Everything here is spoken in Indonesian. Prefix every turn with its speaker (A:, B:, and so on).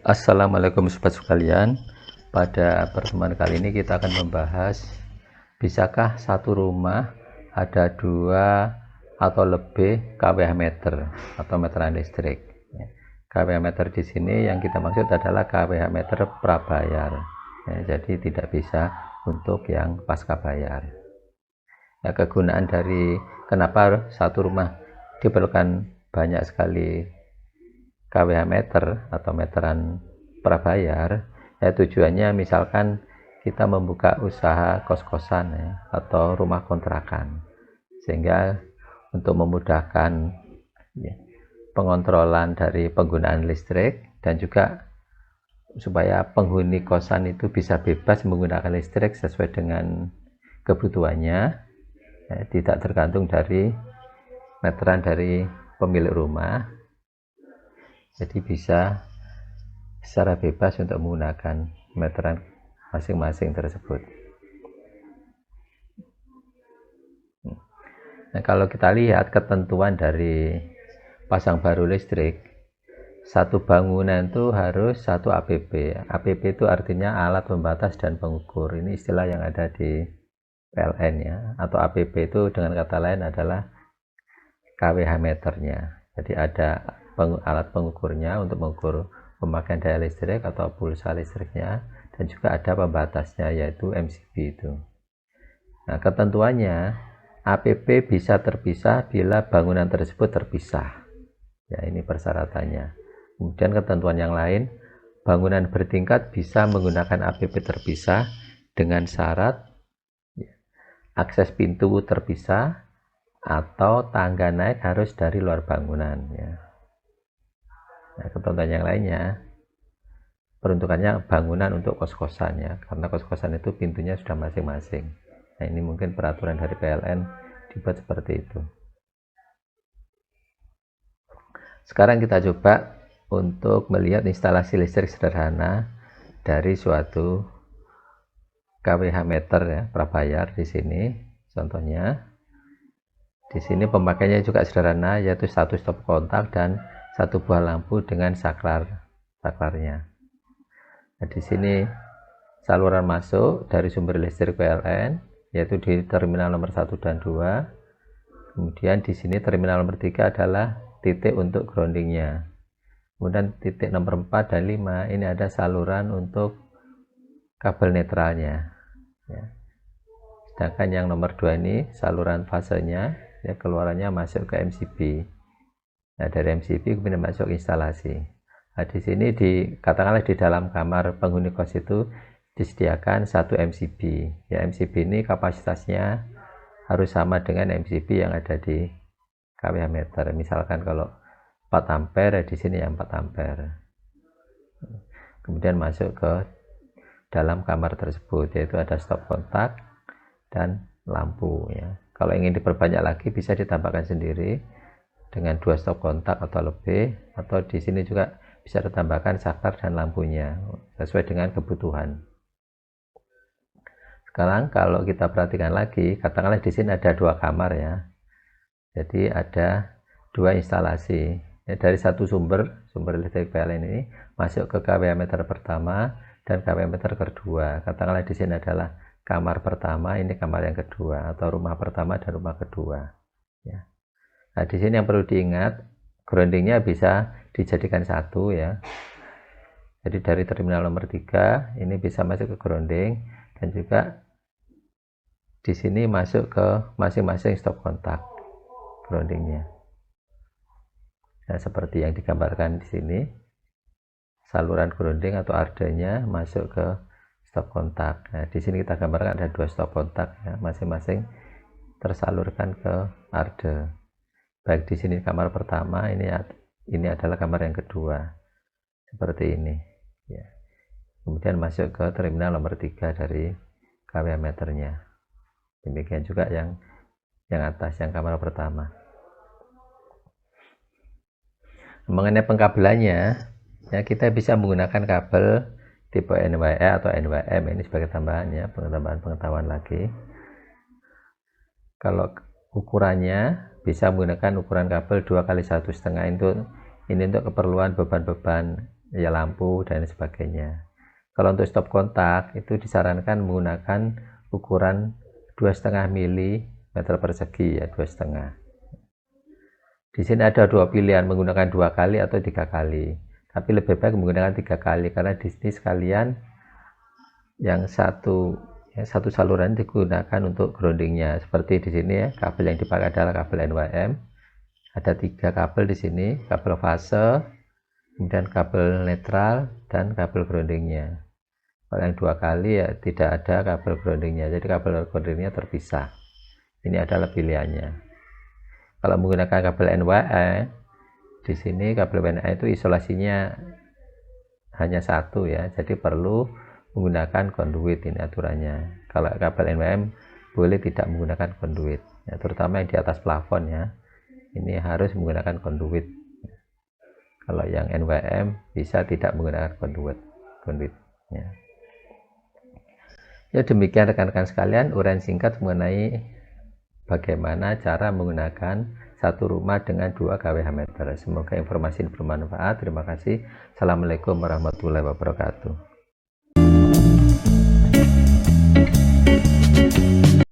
A: Assalamualaikum sobat sekalian. Pada pertemuan kali ini kita akan membahas, bisakah satu rumah ada dua atau lebih kWh meter atau meteran listrik. kWh meter di sini yang kita maksud adalah kWh meter prabayar. Jadi tidak bisa untuk yang pasca bayar. Kegunaan dari kenapa satu rumah diperlukan banyak sekali kWh meter atau meteran prabayar, tujuannya misalkan kita membuka usaha kos-kosan atau rumah kontrakan, sehingga untuk memudahkan pengontrolan dari penggunaan listrik dan juga supaya penghuni kosan itu bisa bebas menggunakan listrik sesuai dengan kebutuhannya, tidak tergantung dari meteran dari pemilik rumah. Jadi bisa secara bebas untuk menggunakan meteran masing-masing tersebut. Nah, kalau kita lihat ketentuan dari pasang baru listrik, satu bangunan itu harus satu APB. APB itu artinya alat pembatas dan pengukur. Ini istilah yang ada di PLN ya. Atau APB itu dengan kata lain adalah kWh meternya. Jadi ada alat pengukurnya untuk mengukur pemakaian daya listrik atau pulsa listriknya, dan juga ada pembatasnya yaitu MCB itu. Nah, ketentuannya APB bisa terpisah bila bangunan tersebut terpisah. Ya, ini persyaratannya. Kemudian ketentuan yang lain, bangunan bertingkat bisa menggunakan APB terpisah dengan syarat akses pintu terpisah atau tangga naik harus dari luar bangunan ya. Nah, ketentuan yang lainnya peruntukannya bangunan untuk kos-kosan ya, karena kos-kosan itu pintunya sudah masing-masing. Nah, ini mungkin peraturan dari PLN dibuat seperti itu. Sekarang kita coba untuk melihat instalasi listrik sederhana dari suatu kWh meter ya, prabayar di sini. Contohnya di sini pemakaiannya juga sederhana, yaitu satu stop kontak dan satu buah lampu dengan saklarnya. Nah, di sini saluran masuk dari sumber listrik PLN yaitu di terminal nomor 1 dan 2. Kemudian di sini terminal nomor 3 adalah titik untuk groundingnya. Kemudian titik nomor 4 dan 5 ini ada saluran untuk kabel netralnya ya. Sedangkan yang nomor 2 ini saluran fasenya ya, keluarannya masuk ke MCB. Nah, dari MCB kemudian masuk instalasi. Nah, di sini katakanlah di dalam kamar penghuni kos itu disediakan satu MCB. Ya, MCB ini kapasitasnya harus sama dengan MCB yang ada di kWh meter. Misalkan kalau 4 ampere, di sini yang 4 ampere. Kemudian masuk ke dalam kamar tersebut, yaitu ada stop kontak dan lampu ya. Kalau ingin diperbanyak lagi bisa ditambahkan sendiri dengan 2 stop kontak atau lebih, atau di sini juga bisa ditambahkan saklar dan lampunya sesuai dengan kebutuhan. Sekarang kalau kita perhatikan lagi, katakanlah di sini ada 2 kamar ya. Jadi ada 2 instalasi ya, dari satu sumber listrik PLN ini masuk ke kWh meter pertama dan kWh meter kedua. Katakanlah di sini adalah kamar pertama, ini kamar yang kedua, atau rumah pertama dan rumah kedua ya. Nah, di sini yang perlu diingat, groundingnya bisa dijadikan satu ya. Jadi dari terminal nomor 3 ini bisa masuk ke grounding, dan juga di sini masuk ke masing-masing stop kontak groundingnya. Nah, seperti yang digambarkan di sini, saluran grounding atau arde-nya masuk ke stop kontak. Nah, di sini kita gambarkan ada 2 stop kontak ya, masing-masing tersalurkan ke arde. Baik di sini kamar pertama, ini adalah kamar yang kedua, seperti ini ya. Kemudian masuk ke terminal nomor 3 dari kWh meternya. Demikian juga yang atas, yang kamar pertama. Mengenai pengkabelannya ya, kita bisa menggunakan kabel tipe NYE atau NYM, ini sebagai tambahan ya, pengetahuan lagi. Kalau ukurannya bisa menggunakan ukuran kabel 2 x 1,5 ini untuk keperluan beban-beban ya lampu dan sebagainya. Kalau untuk stop kontak itu disarankan menggunakan ukuran 2,5 mm persegi ya, 2,5. Di sini ada dua pilihan, menggunakan 2 kali atau 3 kali. Tapi lebih baik menggunakan 3 kali karena di sini sekalian yang satu saluran digunakan untuk groundingnya. Seperti di sini ya, kabel yang dipakai adalah kabel NWM. Ada 3 kabel di sini, kabel fase, kemudian kabel netral dan kabel groundingnya. Kalau yang 2 kali ya tidak ada kabel groundingnya, jadi kabel groundingnya terpisah. Ini adalah pilihannya. Kalau menggunakan kabel NWE, di sini kabel NWE itu isolasinya hanya satu ya, jadi perlu menggunakan conduit, ini aturannya. Kalau kabel NWM boleh tidak menggunakan conduit ya, terutama yang di atas plafon ya, ini harus menggunakan conduit. Kalau yang NWM bisa tidak menggunakan conduit ya. Ya demikian rekan-rekan sekalian, uraian singkat mengenai bagaimana cara menggunakan satu rumah dengan 2 kWh meter. Semoga informasi ini bermanfaat. Terima kasih. Assalamualaikum warahmatullahi wabarakatuh.